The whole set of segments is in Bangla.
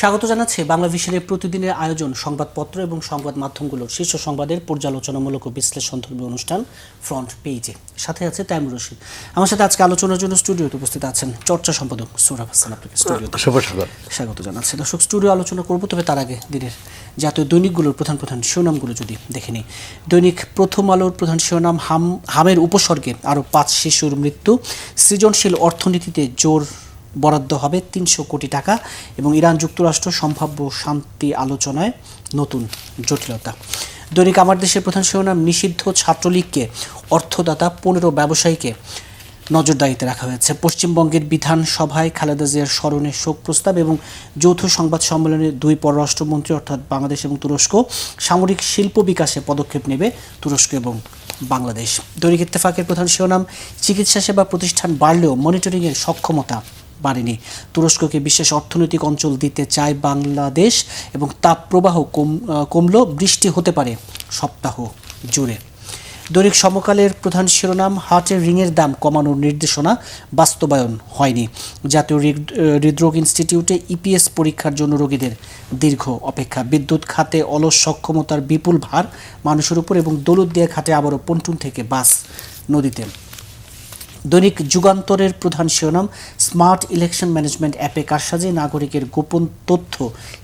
স্বাগত জানাচ্ছি বাংলা ভিশনের প্রতিদিনের আয়োজন সংবাদপত্র এবং সংবাদ মাধ্যমগুলোর শীর্ষ সংবাদের পর্যালোচনামূলক ও বিশ্লেষণধর্মী অনুষ্ঠান ফ্রন্ট পেজে। সাথে আছে তাইমুর রশিদ। আমার সাথে আজকে আলোচনার জন্য স্টুডিওতে উপস্থিত আছেন চর্চা সম্পাদক সোহরাব হাসান। আপনাকে স্টুডিওতে স্বাগত জানাচ্ছি। দর্শক, স্টুডিও আলোচনা করব, তবে তার আগে দিনের জাতীয় দৈনিকগুলোর প্রধান প্রধান শিরোনামগুলো যদি দেখে নিই। দৈনিক প্রথম আলোর প্রধান শিরোনাম, হামের উপসর্গে আরও 5 শিশুর মৃত্যু, সৃজনশীল অর্থনীতিতে জোর বরাদ্দ হবে 300 কোটি টাকা এবং ইরান যুক্তরাষ্ট্র সম্ভাব্য শান্তি আলোচনায় নতুন জটিলতা। দৈনিক আমার দেশের প্রধান শিরোনাম, নিষিদ্ধ ছাত্রলীগকে অর্থদাতা 15 ব্যবসায়ীকে নজরদারিতে রাখা হয়েছে। পশ্চিমবঙ্গের বিধানসভায় খালেদা জিয়ার স্মরণে শোক প্রস্তাব এবং যৌথ সংবাদ সম্মেলনে 2 পররাষ্ট্রমন্ত্রী অর্থাৎ বাংলাদেশ এবং তুরস্ক সামরিক শিল্প বিকাশে পদক্ষেপ নেবে তুরস্ক এবং বাংলাদেশ। দৈনিক ইত্তেফাকের প্রধান শিরোনাম, চিকিৎসা সেবা প্রতিষ্ঠান বাড়লেও মনিটরিংয়ের সক্ষমতা বাড়েনি। তুরস্ককে বিশেষ অর্থনৈতিক অঞ্চল দিতে চায় বাংলাদেশ এবং তাপ প্রবাহ কমলেও বৃষ্টি হতে পারে সপ্তাহ জুড়ে। দৈনিক সমকালের প্রধান শিরোনাম, হার্টের রিংয়ের দাম কমানোর নির্দেশনা বাস্তবায়ন হয়নি। জাতীয় হৃদরোগ ইনস্টিটিউটে ইপিএস পরীক্ষার জন্য রোগীদের দীর্ঘ অপেক্ষা। বিদ্যুৎ খাতে অলস সক্ষমতার বিপুল ভার মানুষের উপর এবং দৌলতদিয়া খাতে আবারও পন্টুন থেকে বাস নদীতে। দৈনিক যুগান্তরের প্রধান শিরোনাম, স্মার্ট ইলেকশন ম্যানেজমেন্ট অ্যাপে কারসাজি, নাগরিকের গোপন তথ্য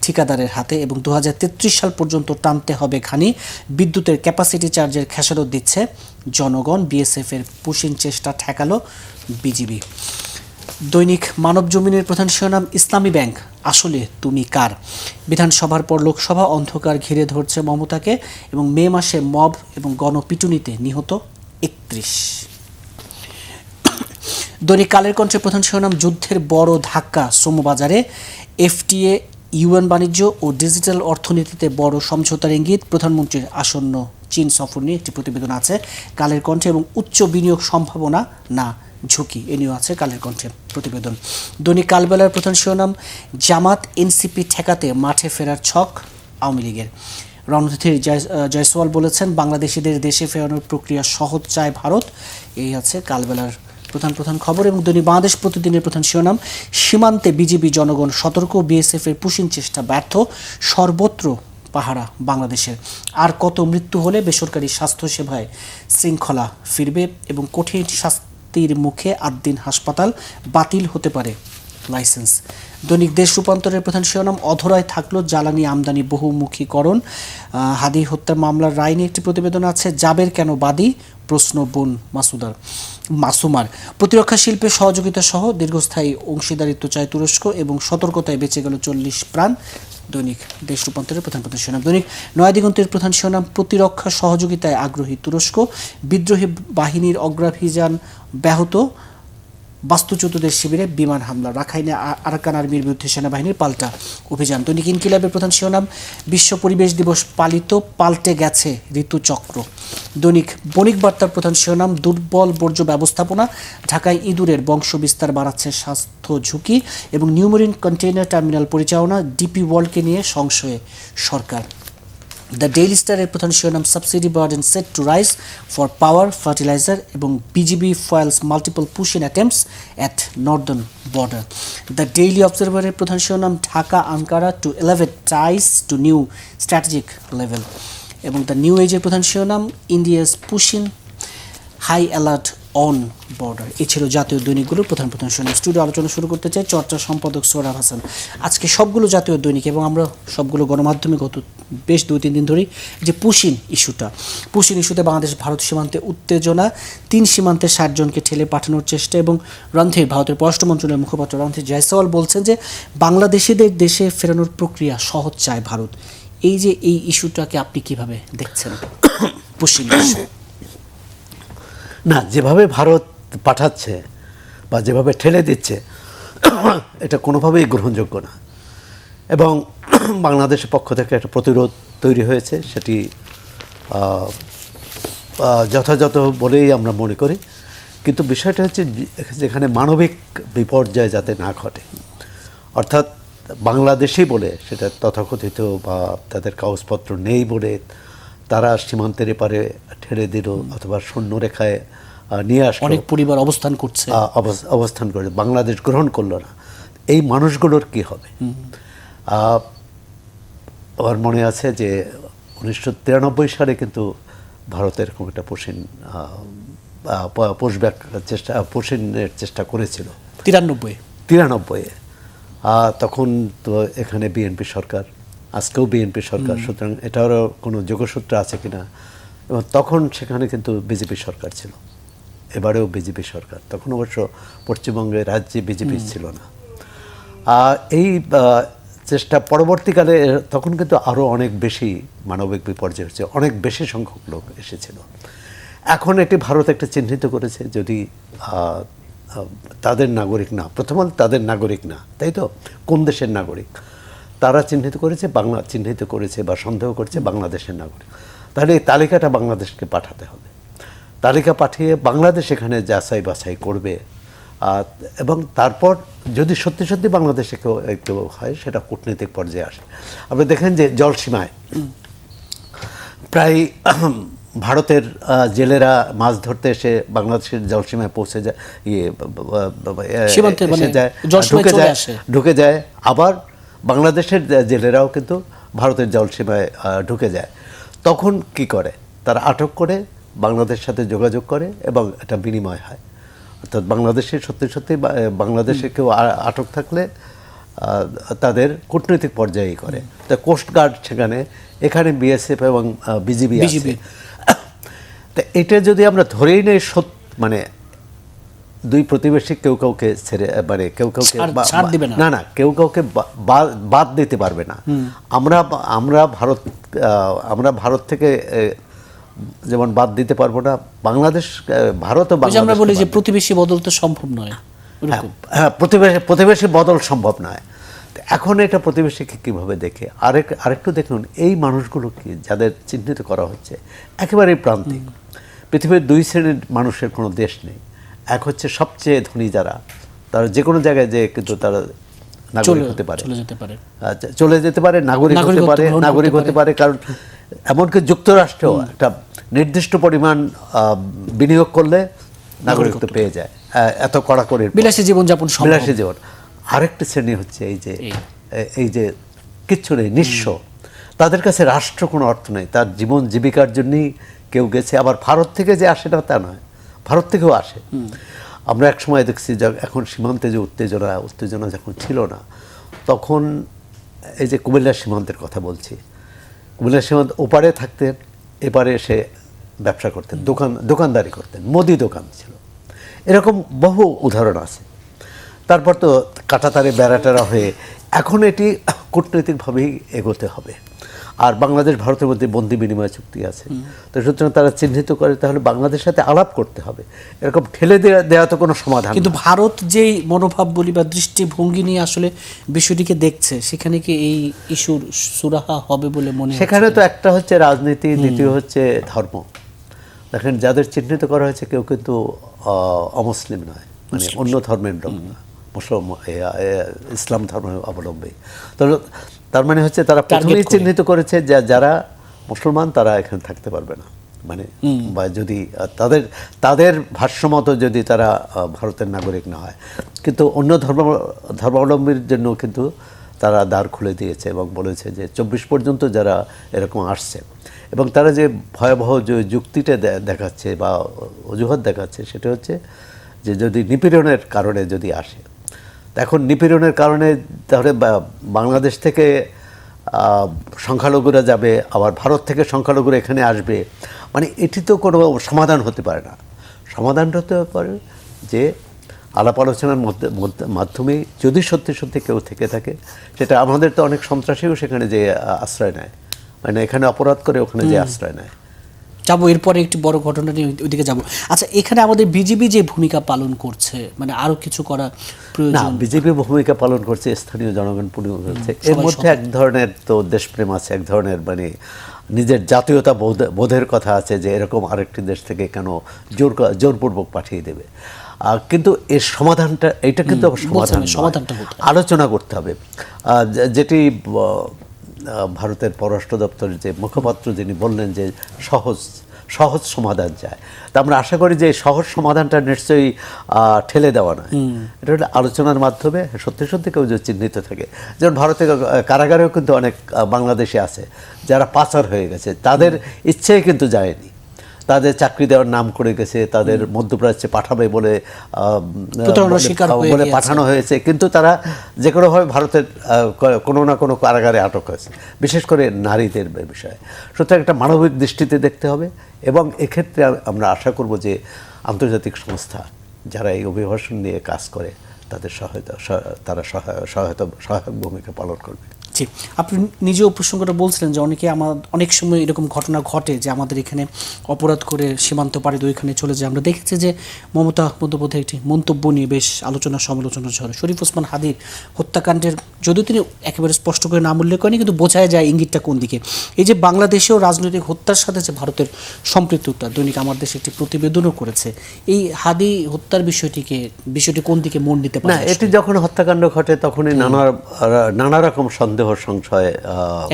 ঠিকাদারের হাতে এবং 2033 সাল পর্যন্ত টানতে হবে খানি, বিদ্যুতের ক্যাপাসিটি চার্জের খেসারত দিচ্ছে জনগণ, বিএসএফের পুশিং চেষ্টা ঠেকালো বিজিবি। দৈনিক মানব জমিনের প্রধান শিরোনাম, ইসলামী ব্যাংক আসলে তুমি কার, বিধানসভার পর লোকসভা অন্ধকার ঘিরে ধরছে মমতাকে এবং মে মাসে মব এবং গণপিটুনিতে নিহত 31। দৈনিক কালের কণ্ঠের প্রধান শিরোনাম, যুদ্ধের বড় ধাক্কা শ্রমবাজারে, এফটিএ ইউএন বাণিজ্য ও ডিজিটাল অর্থনীতিতে বড় সমঝোতার ইঙ্গিত, প্রধানমন্ত্রীর আসন্ন চীন সফর নিয়ে একটি প্রতিবেদন আছে কালের কণ্ঠে এবং উচ্চ বিনিয়োগ সম্ভাবনা না ঝুঁকি, এ নিয়েও আছে কালের কণ্ঠে প্রতিবেদন। দৈনিক কালবেলার প্রধান শিরোনাম, জামাত এনসিপি ঠেকাতে মাঠে ফেরার ছক আওয়ামী লীগের। রণধীর জয়সওয়াল বলেছেন, বাংলাদেশিদের দেশে ফেরানোর প্রক্রিয়া সহজ চায় ভারত। এই আছে কালবেলার প্রধান খবর। এবং দৈনিক বাংলাদেশ প্রতিদিনের প্রধান শিরোনাম, সীমান্তে বিজিবি জনগণ সতর্ক, বিএসএফ এর পুশিং চেষ্টা ব্যর্থ, সর্বত্র পাহারা বাংলাদেশের। আর কত মৃত্যু হলে বেসরকারি স্বাস্থ্যসেবায় শৃঙ্খলা ফিরবে এবং কঠিন শাস্তির মুখে 8 দিন হাসপাতাল, বাতিল হতে পারে লাইসেন্স। দৈনিক দেশ রূপান্তরের প্রধান শিরোনাম, অধরায় থাকলো জ্বালানি আমদানি বহুমুখীকরণ, হাদি হত্যার মামলার রায় নিয়ে একটি প্রতিবেদন আছে। যাবের কেন বাদী, প্রশ্ন বোন মাসুমার। প্রতিরক্ষা শিল্পে সহযোগিতা সহ দীর্ঘস্থায়ী অংশীদারিত্ব চায় তুরস্ক এবং সতর্কতায় বেঁচে গেল 40 প্রাণ। দৈনিক দেশ রূপান্তরের প্রধান শিরোনাম। দৈনিক নয়াদিগন্তের প্রধান শিরোনাম, প্রতিরক্ষা সহযোগিতায় আগ্রহী তুরস্ক, বিদ্রোহী বাহিনীর অগ্রাভিযান ব্যাহত, বাস্তুচ্যুতদের শিবিরে বিমান হামলা, রাখাইনে আরাকান আর্মির বিরুদ্ধে সেনাবাহিনীর পাল্টা অভিযান। দৈনিক ইনকিলাবের প্রধান শিরোনাম, বিশ্ব পরিবেশ দিবস পালিত, পাল্টে গেছে ঋতুচক্র। দৈনিক বণিক বার্তার প্রধান শিরোনাম, দুর্বল বর্জ্য ব্যবস্থাপনা, ঢাকায় ইঁদুরের বংশ বিস্তার বাড়াচ্ছে স্বাস্থ্য ঝুঁকি এবং নিউমেরিন কন্টেইনার টার্মিনাল পরিচালনা, ডিপি ওয়ার্ল্ডকে নিয়ে সংশয়ে সরকার। দ্য ডেইলি স্টারের প্রধান শিরোনাম, subsidy burden set to rise for power, fertiliser এবং BGB foils multiple pushing attempts at northern border. The Daily অবজারভারের প্রধান শিরোনাম, Dhaka Ankara to elevate ties to new strategic level এবং দ্য নিউ এজের প্রধান শিরোনাম, India's pushing high alert on border. এই ছিল জাতীয় দৈনিকগুলোর প্রধান শিরোনাম। স্টুডিও আলোচনা শুরু করতে চাই চর্চা সম্পাদক সোহরাব হাসান। আজকে সবগুলো জাতীয় দৈনিক এবং আমরা সবগুলো গণমাধ্যমে গত বেশ 2-3 দিন ধরেই যে পুশিং ইস্যুতে বাংলাদেশ ভারত সীমান্তে উত্তেজনা, 3 সীমান্তে 60 জনকে ঠেলে পাঠানোর চেষ্টা এবং রণধীর, ভারতের পররাষ্ট্র মন্ত্রণালয়ের মুখপাত্র রণধীর জয়সওয়াল বলছেন যে বাংলাদেশিদের দেশে ফেরানোর প্রক্রিয়া সহজ চায় ভারত। এই যে এই ইস্যুটাকে আপনি কিভাবে দেখছেন? পুশিং ইস্যু না, যেভাবে ভারত পাঠাচ্ছে বা যেভাবে ঠেলে দিচ্ছে এটা কোনোভাবেই গ্রহণযোগ্য না এবং বাংলাদেশের পক্ষ থেকে একটা প্রতিরোধ তৈরি হয়েছে, সেটি যথাযথ বলেই আমরা মনে করি। কিন্তু বিষয়টা হচ্ছে যেখানে মানবিক বিপর্যয় যাতে না ঘটে, অর্থাৎ বাংলাদেশই বলে সেটা তথাকথিত বা তাদের কাগজপত্র নেই বলে তারা সীমান্তের এপারে ঠেলে দিল অথবা শূন্যরেখায় নিয়ে আসলো, অনেক পরিবার অবস্থান করে বাংলাদেশ গ্রহণ করলো না, এই মানুষগুলোর কি হবে? আমার মনে আছে যে 1993 সালে কিন্তু ভারত এরকম একটা পোষণের চেষ্টা করেছিল 93 তখন তো এখানে বিএনপি সরকার, আজকেও বিএনপি সরকার, সুতরাং এটারও কোনো যোগসূত্র আছে কিনা। এবং তখন সেখানে কিন্তু বিজেপি সরকার ছিল, এবারেও বিজেপি সরকার। তখন অবশ্য পশ্চিমবঙ্গে রাজ্যে বিজেপি ছিল না। এই চেষ্টা পরবর্তীকালে তখন কিন্তু আরও অনেক বেশি মানবিক বিপর্যয় হচ্ছে, অনেক বেশি সংখ্যক লোক এসেছিল। এখন এটি ভারত একটা চিহ্নিত করেছে, যদি তাদের নাগরিক না, প্রথমত তাদের নাগরিক না, তাই তো, কোন দেশের নাগরিক তারা চিহ্নিত করেছে বা সন্দেহ করছে বাংলাদেশের নাগরিক, তাহলে এই তালিকাটা বাংলাদেশকে পাঠাতে হবে। তালিকা পাঠিয়ে বাংলাদেশ এখানে যাচাই বাছাই করবে, এবং তারপর যদি সত্যি সত্যি বাংলাদেশে কেউ হয় সেটা কূটনৈতিক পর্যায়ে আসে। আপনি দেখেন যে জলসীমায় প্রায় ভারতের জেলেরা মাছ ধরতে এসে বাংলাদেশের জলসীমায় পৌঁছে যায়, ঢুকে যায়, আবার বাংলাদেশের জেলেরাও কিন্তু ভারতের জলসীমায় ঢুকে যায়। তখন কি করে, তারা আটক করে বাংলাদেশের সাথে যোগাযোগ করে এবং একটা বিনিময় হয়। অর্থাৎ বাংলাদেশে সত্যি বাংলাদেশে কেউ আটক থাকলে তাদের কূটনৈতিক পর্যায়েই করে। তা কোস্টগার্ড সেখানে, এখানে বিএসএফ এবং বিজিবি আছে। তা এটা যদি আমরা ধরেই নেই মানে দুই প্রতিবেশী কেউ কাউকে ছেড়ে, মানে কেউ কাউকে না কেউ কাউকে বাদ দিতে পারবে না। আমরা ভারত থেকে যেমন বাদ দিতে পারবো না, বাংলাদেশ, ভারতও আমরা বলি যে প্রতিবেশী বদল তো সম্ভব নয়। হ্যাঁ, প্রতিবেশী বদল সম্ভব নয়। এখন এটা প্রতিবেশীকে কীভাবে দেখে, আরেকটু দেখুন এই মানুষগুলো কি যাদের চিহ্নিত করা হচ্ছে একেবারেই প্রান্তিক। পৃথিবীর দুই শ্রেণীর মানুষের কোনো দেশ নেই। এক হচ্ছে সবচেয়ে ধনী যারা, তারা যে কোনো জায়গায় যে কিন্তু তারা নাগরিক হতে পারে, চলে যেতে পারে, নাগরিক হতে পারে, কারণ এমনকি যুক্তরাষ্ট্রেও একটা নির্দিষ্ট পরিমাণ বিনিয়োগ করলে নাগরিকত্ব পেয়ে যায়, এত কড়াকড়ির বিলাসী জীবন। আরেকটি শ্রেণী হচ্ছে এই যে কিচ্ছু নেই, নিঃস্ব, তাদের কাছে রাষ্ট্র কোনো অর্থ নেই, তার জীবন জীবিকার জন্যই কেউ গেছে। আবার ভারত থেকে যে আসে না তা নয়, ভারত থেকেও আসে। আমরা এক সময় দেখছি এখন সীমান্তে যে উত্তেজনা যখন ছিল না, তখন এই যে কুমিল্লা সীমান্তের কথা বলছি, কুমিল্লা সীমান্ত ওপারে থাকতেন, এপারে এসে ব্যবসা করতেন, দোকানদারি করতেন, মুদি দোকান ছিল, এরকম বহু উদাহরণ আছে। তারপর তো কাঁটাতারে বেড়াটারা হয়ে এখন এটি কূটনৈতিকভাবেই এগোতে হবে। আর বাংলাদেশ ভারতের মধ্যে বন্দি বিনিময় চুক্তি আছে, তো সুতরাং তারা চিহ্নিত করে, তাহলে বাংলাদেশের সাথে আলাপ করতে হবে। এরকম ঠেলে দেওয়া তো কোনো সমাধান। কিন্তু ভারত যেই মনোভাব বলি বা দৃষ্টিভঙ্গি নিয়ে আসলে বিষয়টিকে দেখছে, সেখানে কি এই ইস্যুর সুরাহা হবে বলে মনে হয়? সেখানে তো একটা হচ্ছে রাজনীতি, দ্বিতীয় হচ্ছে ধর্ম। দেখেন যাদের চিহ্নিত করা হয়েছে কেউ কিন্তু অমুসলিম নয়, মানে অন্য ধর্মের লোক না, ইসলাম ধর্ম অবলম্বী। তার মানে হচ্ছে তারা প্রথমেই চিহ্নিত করেছে যে যারা মুসলমান তারা এখানে থাকতে পারবে না, মানে বা যদি তাদের ভাষ্যমতো যদি তারা ভারতের নাগরিক না হয়। কিন্তু অন্য ধর্মাবলম্বীর জন্য কিন্তু তারা দ্বার খুলে দিয়েছে এবং বলেছে যে 24 পর্যন্ত যারা এরকম আসছে, এবং তারা যে ভয়াবহ যে যুক্তিটা দেখাচ্ছে বা অজুহাত দেখাচ্ছে, সেটা হচ্ছে যে যদি নিপীড়নের কারণে যদি আসে, এখন নিপীড়নের কারণে তাহলে বাংলাদেশ থেকে সংখ্যালঘুরা যাবে, আবার ভারত থেকে সংখ্যালঘুরা এখানে আসবে, মানে এটি তো কোনো সমাধান হতে পারে না। সমাধানটা হতে পারে যে আলাপ আলোচনার মাধ্যমে যদি সত্যি সত্যি কেউ থেকে থাকে, সেটা আমাদের তো অনেক সন্ত্রাসীও সেখানে যে আশ্রয় নেয়, মানে এখানে অপরাধ করে ওখানে যে আশ্রয় নেয়। যাবো এরপরে একটি বড় ঘটনা নিয়ে ওইদিকে যাবো। আচ্ছা, এখানে আমাদের বিজেপি যে ভূমিকা পালন করছে, মানে আরো কিছু করা প্রয়োজন। বিজেপি ভূমিকা পালন করছে, স্থানীয় জনগণ পূর্ণ করছে, এর মধ্যে এক ধরনের তো দেশপ্রেম আছে, এক ধরনের মানে নিজের জাতীয়তা বোধের কথা আছে যে এরকম আরেকটি দেশ থেকে কেন জোরপূর্বক পাঠিয়ে দেবে। কিন্তু এর সমাধানটা, এটা কিন্তু সমাধানটা আলোচনা করতে হবে। যেটি ভারতের পররাষ্ট্র দপ্তরের যে মুখপাত্র যিনি বললেন যে সহজ সমাধান চায়। তা আমরা আশা করি যে সহজ সমাধানটা নিশ্চয়ই ঠেলে দেওয়া নয়, এটা হলো আলোচনার মাধ্যমে সত্যি সত্যি কেউ যদি চিহ্নিত থাকে। যেমন ভারতের কারাগারেও কিন্তু অনেক বাংলাদেশি আছে যারা পাচার হয়ে গেছে, তাদের ইচ্ছেই কিন্তু যায়নি, তাদের চাকরি দেওয়ার নাম করে গেছে, তাদের মধ্যপ্রাচ্যে পাঠাবে বলে পাঠানো হয়েছে, কিন্তু তারা যে কোনোভাবে ভারতের কোনো না কোনো কারাগারে আটক হয়েছে, বিশেষ করে নারীদের বিষয়ে। সুতরাং একটা মানবিক দৃষ্টিতে দেখতে হবে, এবং এক্ষেত্রে আমরা আশা করব যে আন্তর্জাতিক সংস্থা যারা এই অভিবাসন নিয়ে কাজ করে তাদের তারা সহায়ক ভূমিকা পালন করবে। জি, আপনি নিজেও প্রসঙ্গটা বলছিলেন যে অনেক সময় এরকম ঘটনা ঘটে যে আমাদের এখানে অপরাধ করে সীমান্ত পাড়ি দিয়ে ওইখানে চলে যায়। আমরা দেখেছি যে মমতা বন্দ্যোপাধ্যায় একটি মন্তব্য নিয়ে বেশ আলোচনা সমালোচনা ঝরে। শরীফ ওসমান হাদির হত্যাকাণ্ডের যদিও তিনি একেবারে স্পষ্ট করে নাম উল্লেখ করেনি, কিন্তু বোঝা যায় ইঙ্গিতটা কোন দিকে। এই যে বাংলাদেশেও রাজনৈতিক হত্যার সাথে যে ভারতের সম্পৃক্ততা, দৈনিক আমার দেশে একটি প্রতিবেদনও করেছে। এই হাদি হত্যার বিষয়টি কোন দিকে মন নিতে পারে? না, এটি যখন হত্যাকাণ্ড ঘটে তখনই নানা রকম সন্দেহ সংশয়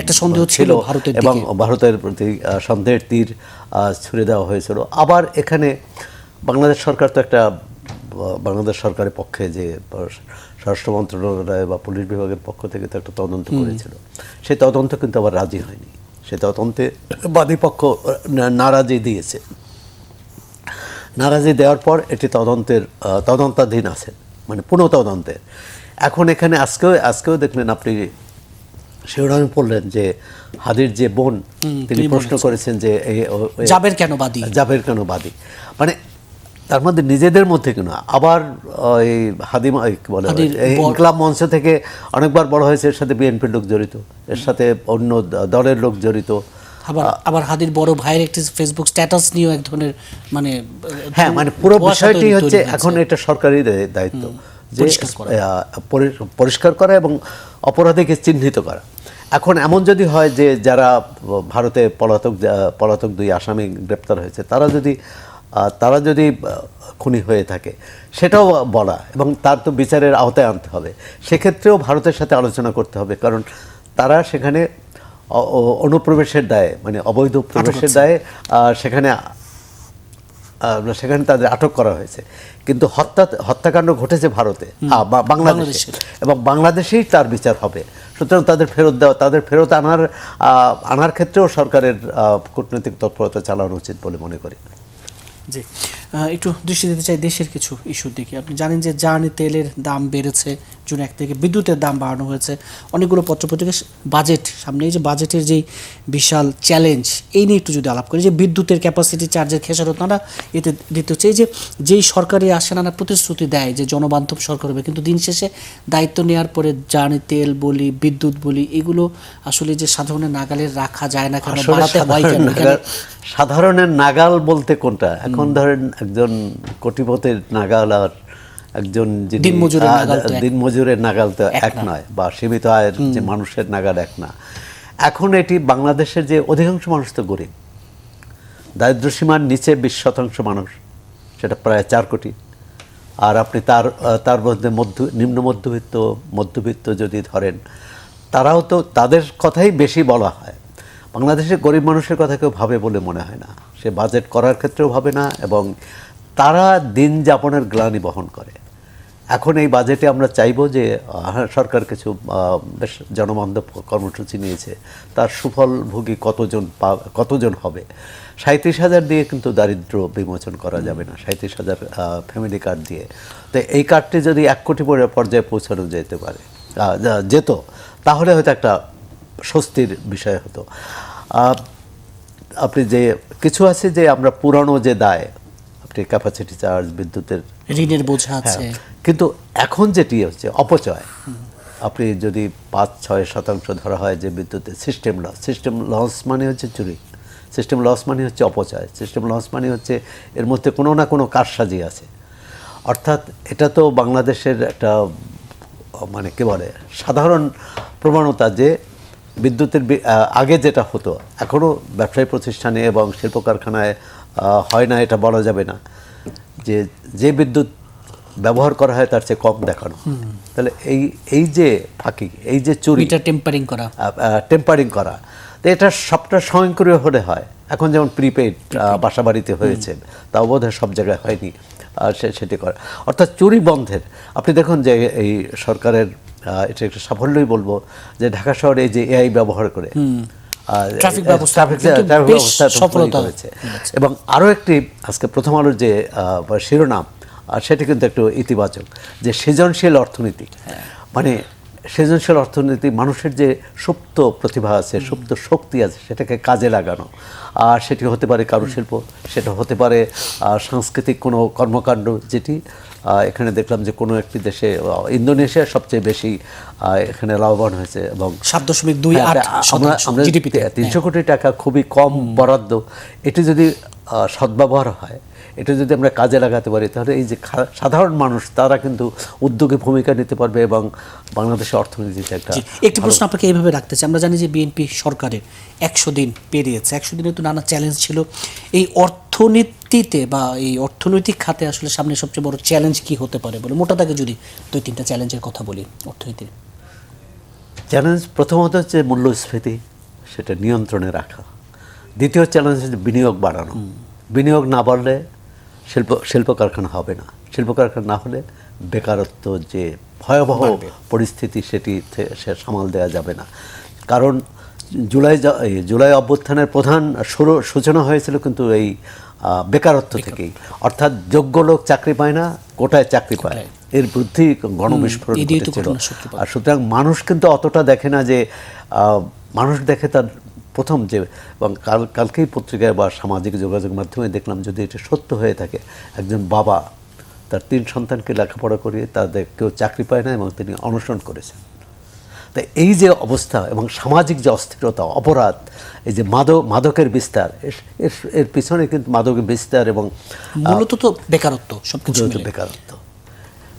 একটা সন্দেহ ছিল ভারতের এবং ভারতের প্রতি সন্দেহের তীর ছুড়ে দেওয়া হয়েছিল। আবার এখানে বাংলাদেশ সরকার তো একটা বাংলাদেশ সরকারের পক্ষে যে স্বরাষ্ট্র মন্ত্রণালয় বা পুলিশ বিভাগের পক্ষ থেকে তো একটা তদন্ত করেছিল, সেই তদন্ত কিন্তু আবার রাজি হয়নি। সেই তদন্তে বাদীপক্ষ নারাজি দিয়েছে। নারাজি দেওয়ার পর এটি তদন্তাধীন আছে, মানে পুনঃ তদন্তের। এখন এখানে আজকেও দেখলেন আপনি, শিরোনামে পড়লেন যে হাদির যে বোন, তিনি প্রশ্ন করেছেন যে জাবের কেন বাদী, মানে তার মধ্যে নিজেদের মধ্যে কেন। আবার এই হাদিমা বলে ইনকলাব মঞ্চ থেকে অনেকবার বড় হয়েছে এর সাথে বিএনপির লোক জড়িত, এর সাথে অন্য দলের লোক জড়িত। আবার হাদির বড় ভাইয়ের একটি ফেসবুক স্ট্যাটাস নিয়েও এক ধরনের মানে পুরো বিষয়টি হচ্ছে এখন এটা সরকারি দায়িত্ব যে পরিষ্কার করা এবং অপরাধীকে চিহ্নিত করা। এখন এমন যদি হয় যে যারা ভারতে পলাতক দুই আসামি গ্রেপ্তার হয়েছে তারা যদি খুনি হয়ে থাকে সেটাও বলা, এবং তার তো বিচারের আওতায় আনতে হবে। সেক্ষেত্রেও ভারতের সাথে আলোচনা করতে হবে, কারণ তারা সেখানে অনুপ্রবেশের দায়ে, মানে অবৈধ প্রবেশের দায়ে সেখানে তাদের আটক করা হয়েছে। কিন্তু হত্যাকাণ্ড ঘটেছে ভারতে, বাংলাদেশে, এবং বাংলাদেশেই তার বিচার হবে। সুতরাং তাদের ফেরত আনার ক্ষেত্রেও সরকারের কূটনৈতিক তৎপরতা চালানো উচিত বলে মনে করি। জি, একটু দৃষ্টি দিতে চাই দেশের কিছু ইস্যুর দিকে। আপনি জানেন যে জ্বালানি তেলের দাম বেড়েছে জুন 1 থেকে, বিদ্যুতের দাম বাড়ানো হয়েছে, অনেকগুলো পত্রপত্রিকা বাজেট সামনে, এই যে বাজেটের যেই বিশাল চ্যালেঞ্জ, এই নিয়ে একটু যদি আলাপ করি। যে বিদ্যুতের ক্যাপাসিটি চার্জের খেসারত নানা এতে দিতে হচ্ছে। এই যে যেই সরকারি আসে নানা প্রতিশ্রুতি দেয় যে জনবান্ধব সরকার হবে, কিন্তু দিন শেষে দায়িত্ব নেওয়ার পরে জ্বালানি তেল বলি, বিদ্যুৎ বলি, এগুলো আসলে যে সাধারণের নাগালে রাখা যায় না কেন, বাড়াতে হয় কেন? সাধারণের নাগাল বলতে কোনটা? এখন ধরেন একজন কোটিপতির নাগাল আর একজন দিনমজুরের নাগাল তো এক নয়, বা সীমিত আয়ের যে মানুষের নাগাল এক না। এখন এটি বাংলাদেশের যে অধিকাংশ মানুষ তো গরিব, দারিদ্র্যসীমার নিচে 20% মানুষ, সেটা প্রায় 4 কোটি। আর আপনি তার মধ্যে নিম্ন মধ্যবিত্ত যদি ধরেন, তারাও তো, তাদের কথাই বেশি বলা হয়। বাংলাদেশের গরিব মানুষের কথা কেউ ভাবে বলে মনে হয় না, সে বাজেট করার ক্ষেত্রেও ভাবে না, এবং তারা দিন যাপনের গ্লানি বহন করে। এখন এই বাজেটে আমরা চাইব যে সরকার কিছু বেশ জনবান্ধব কর্মসূচি নিয়েছে, তার সুফলভোগী কতজন হবে। 37,000 দিয়ে কিন্তু দারিদ্র বিমোচন করা যাবে না, 37,000 ফ্যামিলি কার্ড দিয়ে। তো এই কার্ডটি যদি 1 কোটি পর্যায়ে পৌঁছানো যেত, তাহলে হয়তো একটা স্বস্তির বিষয় হতো। আপনি যে কিছু আছে যে আমরা পুরানো যে দায়, আপনি ক্যাপাসিটি চার্জ, বিদ্যুতের ঋণের বোঝা আছে, কিন্তু এখন যেটি হচ্ছে অপচয়। আপনি যদি 5-6% ধরা হয় যে বিদ্যুতের সিস্টেম লস মানে হচ্ছে চুরি, সিস্টেম লস মানে হচ্ছে অপচয়, সিস্টেম লস মানে হচ্ছে এর মধ্যে কোনো না কোনো কারসাজি আছে। অর্থাৎ এটা তো বাংলাদেশের একটা, মানে কি বলে, সাধারণ প্রবণতা যে বিদ্যুতের আগে যেটা হতো এখনও ব্যবসায়ী প্রতিষ্ঠানে এবং শিল্প কারখানায় হয় না, এটা বলা যাবে না, যে বিদ্যুৎ ব্যবহার করা হয় তার চেয়ে কম দেখানো। তাহলে এই যে ফাঁকি, এই যে চুরি, টেম্পারিং করা, তো এটা সবটা স্বয়ংক্রিয় হলে হয়, এখন যেমন প্রিপেড বাসা বাড়িতে হয়েছে, তাও বোধহয় সব জায়গায় হয়নি, সেটি করে। অর্থাৎ চুরি বন্ধের আপনি দেখুন যে এই সরকারের এটা একটা সাফল্যই বলবো যে ঢাকা শহরে এই যে এআই ব্যবহার করে ট্রাফিক ব্যবস্থা সফলতা হয়েছে। এবং আরও একটি আজকে প্রথম আলোর যে শিরোনাম, সেটি কিন্তু একটু ইতিবাচক, যে সৃজনশীল অর্থনীতি। মানে সৃজনশীল অর্থনীতি মানুষের যে সুপ্ত প্রতিভা আছে, সুপ্ত শক্তি আছে, সেটাকে কাজে লাগানো। আর সেটি হতে পারে কারুশিল্প, সেটা হতে পারে সাংস্কৃতিক কোনো কর্মকাণ্ড, যেটি এখানে দেখলাম যে কোনো একটি দেশে ইন্দোনেশিয়া সবচেয়ে বেশি এখানে লাভবান হয়েছে। এবং 7.28% আমরা 300 কোটি টাকা খুবই কম বরাদ্দ, এটি যদি সদ্ব্যবহার হয়, এটা যদি আমরা কাজে লাগাতে পারি, তাহলে এই যে সাধারণ মানুষ তারা কিন্তু উদ্যোগে ভূমিকা নিতে পারবে এবং বাংলাদেশের অর্থনীতিতে একটি প্রশ্ন আপনাকে এইভাবে রাখতে চাই। আমরা জানি যে বিএনপি সরকারের 100 দিন পেরিয়েছে, 100 দিনে তো নানা চ্যালেঞ্জ ছিল। এই অর্থনীতিতে বা এই অর্থনৈতিক খাতে আসলে সামনে সবচেয়ে বড় চ্যালেঞ্জ কি হতে পারে বলে মোটা দাগে যদি 2-3টা চ্যালেঞ্জের কথা বলি অর্থনীতির? চ্যালেঞ্জ প্রথমত হচ্ছে মূল্যস্ফীতি, সেটা নিয়ন্ত্রণে রাখা। দ্বিতীয় চ্যালেঞ্জ হচ্ছে বিনিয়োগ বাড়ানো। বিনিয়োগ না বাড়লে শিল্প কারখানা হবে না। শিল্প কারখানা না হলে বেকারত্ব যে ভয়াবহ পরিস্থিতি, সেটি সে সামাল দেওয়া যাবে না। কারণ জুলাই অভ্যুত্থানের প্রধান সূচনা হয়েছিল কিন্তু এই বেকারত্ব থেকেই। অর্থাৎ যোগ্য লোক চাকরি পায় না, কোটায় চাকরি পায়, এর বিরুদ্ধে গণবিস্ফোরণ ঘটেছিল। আর সুতরাং মানুষ কিন্তু অতটা দেখে না, যে মানুষ দেখে তার প্রথম যে, এবং কালকেই পত্রিকায় বা সামাজিক যোগাযোগ মাধ্যমে দেখলাম, যদি এটা সত্য হয়ে থাকে, একজন বাবা তার 3 সন্তানকে লেখাপড়া করিয়ে তাদের কেউ চাকরি পায় না এবং তিনি অনশন করেছেন। তাই এই যে অবস্থা এবং সামাজিক যে অস্থিরতা, অপরাধ, এই যে মাদকের বিস্তার, এর পিছনে কিন্তু মাদকের বিস্তার এবং মূলত তো বেকারত্ব, সবকিছু বেকারত্ব।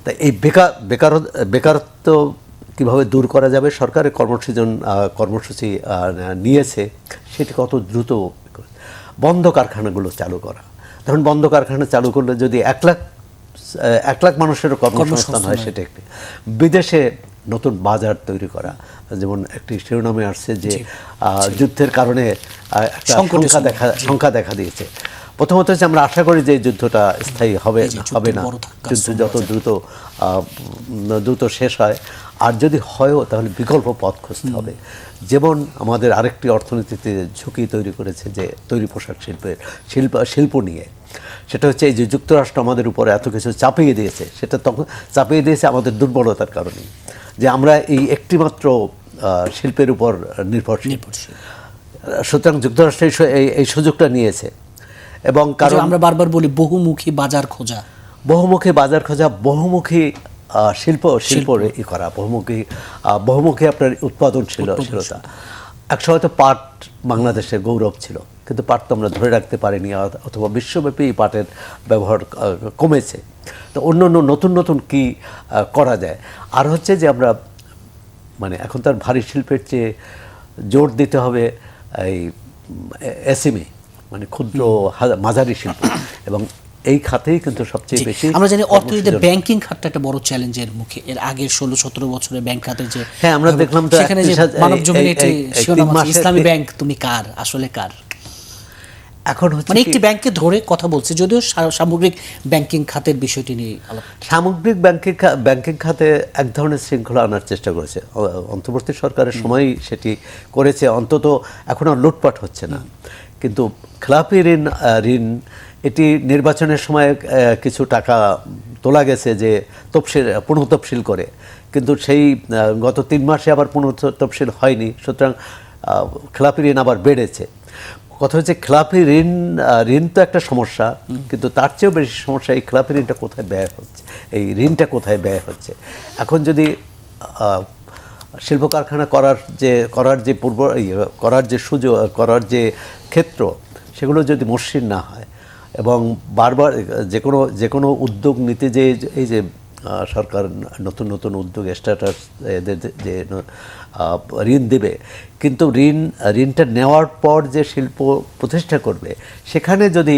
তাই এই বেকারত্ব কীভাবে দূর করা যাবে, সরকারের কর্মসূচি নিয়েছে, সেটি কত দ্রুত। বন্ধ কারখানাগুলো চালু করা, ধরুন বন্ধ কারখানা চালু করলে যদি 1 লাখ মানুষের কর্মসংস্থান হয়, সেটা একটি। বিদেশে নতুন বাজার তৈরি করা, যেমন একটি শিরোনামে আসছে যে যুদ্ধের কারণে একটা সংখ্যা দেখা দিয়েছে। প্রথমত হচ্ছে আমরা আশা করি যে যুদ্ধটা স্থায়ী হবে না, যুদ্ধ যত দ্রুত শেষ হয়। আর যদি হয়ও তাহলে বিকল্প পথ খুঁজতে হবে। যেমন আমাদের আরেকটি অর্থনীতিতে ঝুঁকি তৈরি করেছে, যে তৈরি পোশাক শিল্প নিয়ে। সেটা হচ্ছে এই যে যুক্তরাষ্ট্র আমাদের উপরে এত কিছু চাপিয়ে দিয়েছে, সেটা তখন চাপিয়ে দিয়েছে আমাদের দুর্বলতার কারণে, যে আমরা এই একটিমাত্র শিল্পের উপর নির্ভরশীল। সুতরাং যুক্তরাষ্ট্র এই সুযোগটা নিয়েছে। এবং কারণ আমরা বারবার বলি বহুমুখী বাজার খোঁজা, বহুমুখী শিল্প করা, বহুমুখী আপনার উৎপাদনশীলতা। একসময় তো পাট বাংলাদেশের গৌরব ছিল, কিন্তু পাট তো আমরা ধরে রাখতে পারিনি, অথবা বিশ্বব্যাপী পাটের ব্যবহার কমেছে। তো অন্য নতুন কি করা যায়? আর হচ্ছে যে আমরা মানে এখন তার ভারী শিল্পের চেয়ে জোর দিতে হবে এই এসএমই, মানে ক্ষুদ্র মাঝারি শিল্প, এবং এই খাতেই কিন্তু সবচেয়ে বেশি। আমরা জানি অর্থনীতিতে ব্যাংকিং খাতটা একটা বড় চ্যালেঞ্জের মুখে। এর আগের 16-17 বছরের ব্যাংক খাতের যে, হ্যাঁ আমরা দেখলাম তো সেখানে যে মানব জমিনে ইসলামী ব্যাংক তুমি কার, আসলে কার? এখন মানে একটি ব্যাংকে ধরে কথা বলছে, যদিও সামগ্রিক ব্যাংকিং খাতের বিষয়টি নিয়ে আলাপ। সামগ্রিক ব্যাংকিং খাতে এক ধরনের শৃঙ্খলা আনার চেষ্টা করেছে অন্তর্বর্তী সরকারের সময়ই সেটি করেছে। অন্তত এখন আর লুটপাট হচ্ছে না। কিন্তু খেলাপি ঋণ এটি নির্বাচনের সময় কিছু টাকা তোলা গেছে, যে পুনঃতফসিল করে, কিন্তু সেই গত 3 মাসে আবার পুনঃতফসিল হয়নি। সুতরাং খেলাপি ঋণ আবার বেড়েছে। কথা হচ্ছে খেলাপি ঋণ তো একটা সমস্যা, কিন্তু তার চেয়েও বেশি সমস্যা এই খেলাপি ঋণটা কোথায় ব্যয় হচ্ছে, এই ঋণটা কোথায় ব্যয় হচ্ছে। এখন যদি শিল্প কারখানা করার যে সুযোগ, করার যে ক্ষেত্র, সেগুলো যদি মসৃণ না হয়, এবং বারবার যে কোনো উদ্যোগ নিতে, যে এই যে সরকার নতুন উদ্যোগ স্টার্টার্স এদের যে ঋণ দেবে, কিন্তু ঋণটা নেওয়ার পর যে শিল্প প্রতিষ্ঠা করবে, সেখানে যদি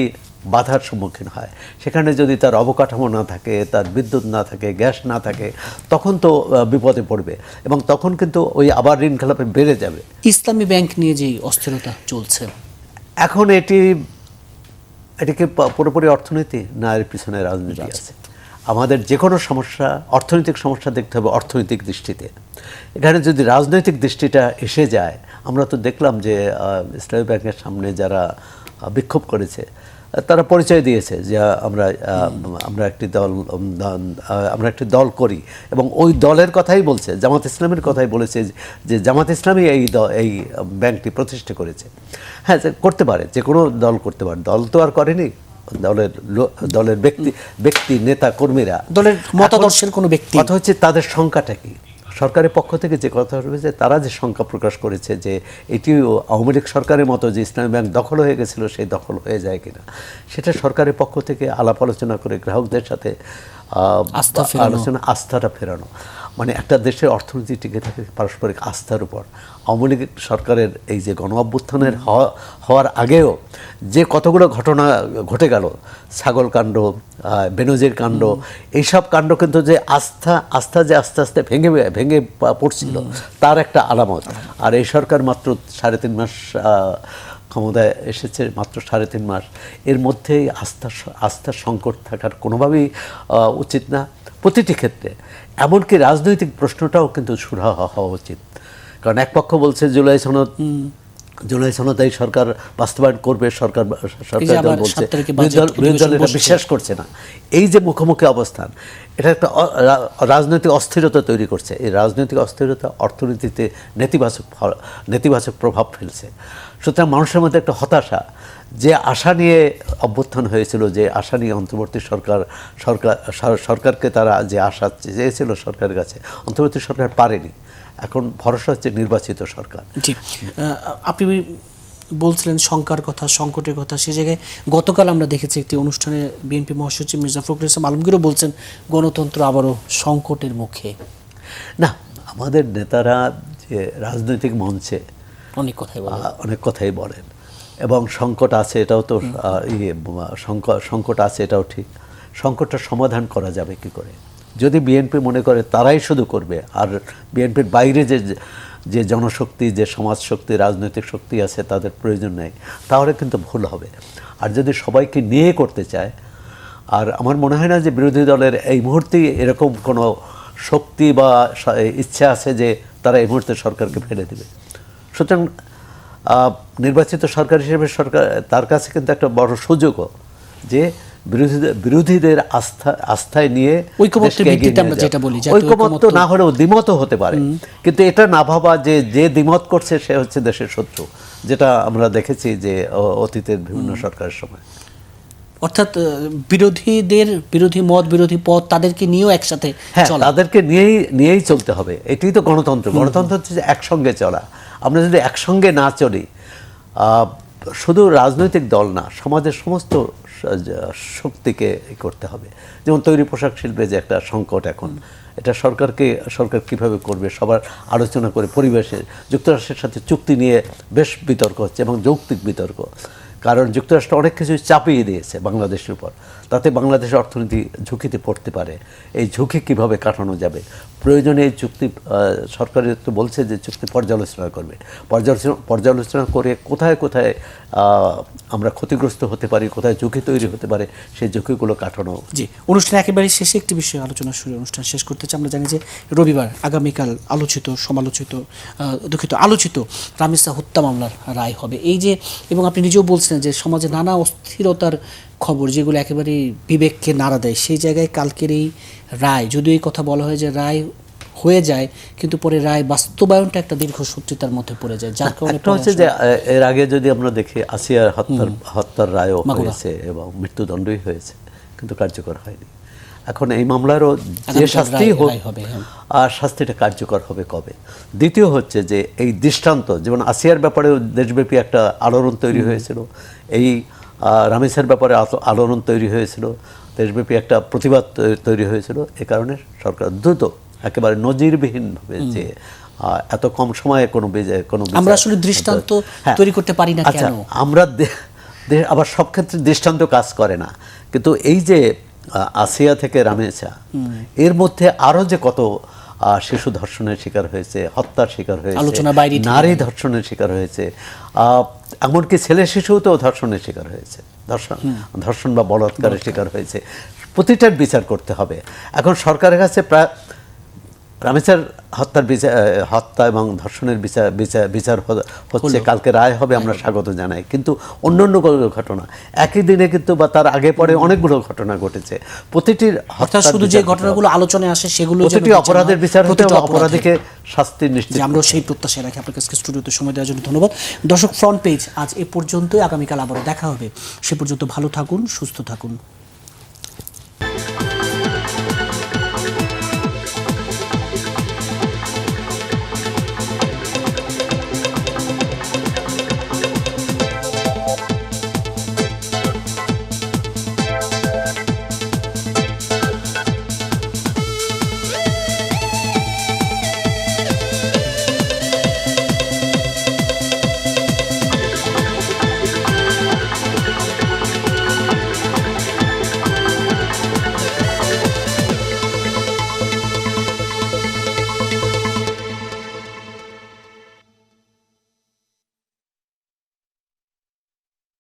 বাধার সম্মুখীন হয়, সেখানে যদি তার অবকাঠামো না থাকে, তার বিদ্যুৎ না থাকে, গ্যাস না থাকে, তখন তো বিপদে পড়বে, এবং তখন কিন্তু ওই আবার ঋণ খেলাপে বেড়ে যাবে। ইসলামী ব্যাংক নিয়ে যে অস্থিরতা চলছে, এখন এটিকে পুরোপুরি অর্থনীতি না, এর পিছনে রাজনীতি আছে। আমাদের যে কোনো সমস্যা, অর্থনৈতিক সমস্যা দেখতে হবে অর্থনৈতিক দৃষ্টিতে। এখানে যদি রাজনৈতিক দৃষ্টিটা এসে যায়, আমরা তো দেখলাম যে ইসলামী ব্যাংকের সামনে যারা বিক্ষোভ করেছে তারা পরিচয় দিয়েছে যে আমরা একটি দল করি, এবং ওই দলের কথাই বলছে, জামাত ইসলামের কথাই বলেছে যে জামাত ইসলামী এই ব্যাংকটি প্রতিষ্ঠা করেছে। হ্যাঁ, করতে পারে, যে কোনো দল করতে পারে, দল তো আর করেনি, দলের ব্যক্তি নেতা কর্মীরা, দলের মতাদর্শের কোনো ব্যক্তি। কথা হচ্ছে তাদের সংখ্যাটা কি। সরকারের পক্ষ থেকে যে কথা রয়েছে, তারা যে সংখ্যা প্রকাশ করেছে যে এটিও আওয়ামী লীগ সরকারের মতো যে ইসলামী ব্যাংক দখল হয়ে গেছিল, সেই দখল হয়ে যায় কিনা, সেটা সরকারের পক্ষ থেকে আলাপ আলোচনা করে গ্রাহকদের সাথে আস্থাটা ফেরানো। মানে একটা দেশের অর্থনীতি টিকে থাকে পারস্পরিক আস্থার উপর। আওয়ামী লীগ সরকারের এই যে গণ অভ্যুত্থানের হওয়ার আগেও যে কতগুলো ঘটনা ঘটে গেল, ছাগল কাণ্ড, বেনজির কাণ্ড, এইসব কাণ্ড কিন্তু যে আস্থা যে আস্তে আস্তে ভেঙে পড়ছিল, তার একটা আলামত। আর এই সরকার মাত্র 3.5 মাস ক্ষমতায় এসেছে, মাত্র 3.5 মাস, এর মধ্যেই আস্থার সংকট থাকার কোনোভাবেই উচিত না প্রতিটি ক্ষেত্রে। এমনকি রাজনৈতিক প্রশ্নটাও কিন্তু সুরাহা হওয়া উচিত। কারণ এক পক্ষ বলছে জুলাই সনদ এই সরকার বাস্তবায়ন করবে, সরকার বলছে, বিরোধী দল এটা বিশ্বাস করছে না। এই যে মুখোমুখি অবস্থান, এটা একটা রাজনৈতিক অস্থিরতা তৈরি করছে। এই রাজনৈতিক অস্থিরতা অর্থনীতিতে নেতিবাচক প্রভাব ফেলছে। সুতরাং মানুষের মধ্যে একটা হতাশা, যে আশা নিয়ে অভ্যুত্থান হয়েছিল, যে আশা নিয়ে অন্তর্বর্তী সরকারকে তারা যে আশা চেয়েছিল সরকারের কাছে, অন্তর্বর্তী সরকার পারেনি। এখন ভরসা হচ্ছে নির্বাচিত সরকার। জি, আপনি বলছিলেন সংখ্যার কথা, সংকটের কথা। সে জায়গায় গতকাল আমরা দেখেছি একটি অনুষ্ঠানে বিএনপি মহাসচিব মির্জা ফখরুল ইসলাম আলমগীরও বলছেন গণতন্ত্র আবারও সংকটের মুখে। না, আমাদের নেতারা যে রাজনৈতিক মঞ্চে অনেক কথাই বলেন, এবং সংকট আছে এটাও তো সংকট আছে এটাও ঠিক। সংকটটা সমাধান করা যাবে কি করে? যদি বিএনপি মনে করে তারাই শুধু করবে, আর বিএনপির বাইরে যে জনশক্তি, যে সমাজ শক্তি, রাজনৈতিক শক্তি আছে, তাদের প্রয়োজন নেই, তাহলে কিন্তু ভুল হবে। আর যদি সবাইকে নিয়ে করতে চায়, আর আমার মনে হয় না যে বিরোধী দলের এই মুহূর্তে এরকম কোনো শক্তি বা ইচ্ছা আছে যে তারা এই মুহূর্তে সরকারকে ফেলে দেবে। সুতরাং নির্বাচিত সরকার হিসেবে সরকার, তার কাছে কিন্তু একটা বড় সুযোগও, যে বিরোধীদের আস্থায় নিয়ে ঐকমত্য না হলেও দ্বিমত হতে পারে, কিন্তু এটা না ভাবা যে দ্বিমত করছে সে হচ্ছে দেশের শত্রু, যেটা আমরা দেখেছি যে অতীতের বিভিন্ন সরকারের সময়। অর্থাৎ বিরোধী মত, বিরোধী পথ, তাদেরকে নিয়েও একসাথে, হ্যাঁ, তাদেরকে নিয়েই চলতে হবে। এটাই তো গণতন্ত্র। গণতন্ত্র হচ্ছে যে একসঙ্গে চলা। আমরা যদি একসঙ্গে না চলি, শুধু রাজনৈতিক দল না, সমাজের সমস্ত শক্তিকে করতে হবে। যেমন তৈরি পোশাক শিল্পে যে একটা সংকট এখন, এটা সরকার কিভাবে করবে, সবার আলোচনা করে পরিবেশে যুক্তরাষ্ট্রের সাথে চুক্তি নিয়ে বেশ বিতর্ক হচ্ছে, এবং যৌক্তিক বিতর্ক। কারণ যুক্তরাষ্ট্র অনেক কিছু চাপিয়ে দিয়েছে বাংলাদেশের উপর, তাতে বাংলাদেশের অর্থনীতি ঝুঁকিতে পড়তে পারে। এই ঝুঁকি কিভাবে কাটানো যাবে? প্রয়োজনে এই চুক্তি, সরকার তো বলছে যে চুক্তি পর্যালোচনা করবে, পর্যালোচনা করে কোথায় কোথায় আমরা ক্ষতিগ্রস্ত হতে পারি, কোথায় ঝুঁকি তৈরি হতে পারে, সেই ঝুঁকিগুলো কাটানো। জি, অনুষ্ঠানে একেবারে শেষে একটি বিষয়ে আলোচনা শুরু, অনুষ্ঠান শেষ করতে চাই। আমরা জানি যে রবিবার আগামীকাল আলোচিত রামিসা হত্যা মামলার রায় হবে। এই যে, এবং আপনি নিজেও বলছিলেন যে সমাজে নানা অস্থিরতার খবর, যেগুলো একেবারে বিবেককে নাড়া দেয়, সেই জায়গায় কালকের এই রায়, যদিও এই কথা বলা হয় যে রায় হয়ে যায়, কিন্তু পরে রায় বাস্তবায়নটা একটা দীর্ঘসূত্রিতার মধ্যে পড়ে যায়, যার কারণে হচ্ছে যে এর আগে যদি আমরা দেখি, আসিয়ার হত্যার রায়ও হয়েছে এবং মৃত্যুদণ্ডই হয়েছে, কিন্তু কার্যকর হয়নি। এখন এই মামলারও যে শাস্তি হবে, আর শাস্তিটা কার্যকর হবে কবে? দ্বিতীয় হচ্ছে যে এই দৃষ্টান্ত, যেমন আসিয়ার ব্যাপারেও দেশব্যাপী একটা আলোড়ন তৈরি হয়েছিল, এই রামিসার ব্যাপারে আলোড়ন তৈরি হয়েছিল, দেশব্যাপী একটা প্রতিবাদ তৈরি হয়েছিল। এ কারণে সরকার দ্রুত, একেবারে নজিরবিহীনভাবে, যে এত কম সময়ে আমরা আসলে দৃষ্টান্ত তৈরি করতে পারি না কেন? আমরা আবার সব ক্ষেত্রে দৃষ্টান্ত কাজ করে না, কিন্তু এই যে আসিয়া থেকে রামেসা, এর মধ্যে আরও যে কত শিশু ধর্ষণের শিকার হয়েছে, হত্যার শিকার হয়েছে, আলোচনার বাইরে থেকে নারী ধর্ষণের শিকার হয়েছে, এমনকি ছেলে শিশুও তো ধর্ষণের শিকার হয়েছে, ধর্ষণ বা বলাৎকারের শিকার হয়েছে। প্রতিটার বিচার করতে হবে। এখন সরকারের কাছে রামেসার হত্যা এবং ধর্ষণের বিচার হচ্ছে, কালকে রায় হবে, আমরা স্বাগত জানাই। কিন্তু অন্যান্য ঘটনা একই দিনে কিন্তু বা তার আগে পরে অনেকগুলো ঘটনা ঘটেছে। প্রতিটির অর্থাৎ শুধু যে ঘটনাগুলো আলোচনায় আসে সেগুলো প্রতিটি অপরাধের বিচার হতে হবে, অপরাধীকে শাস্তি নিশ্চিত। আমরা সেই প্রত্যাশা রাখি। আপনার কাছে স্টুডিওতে সময় দেওয়ার জন্য ধন্যবাদ। দর্শক, ফ্রন্ট পেজ আজ এ পর্যন্তই। আগামীকাল আবারও দেখা হবে। সে পর্যন্ত ভালো থাকুন, সুস্থ থাকুন।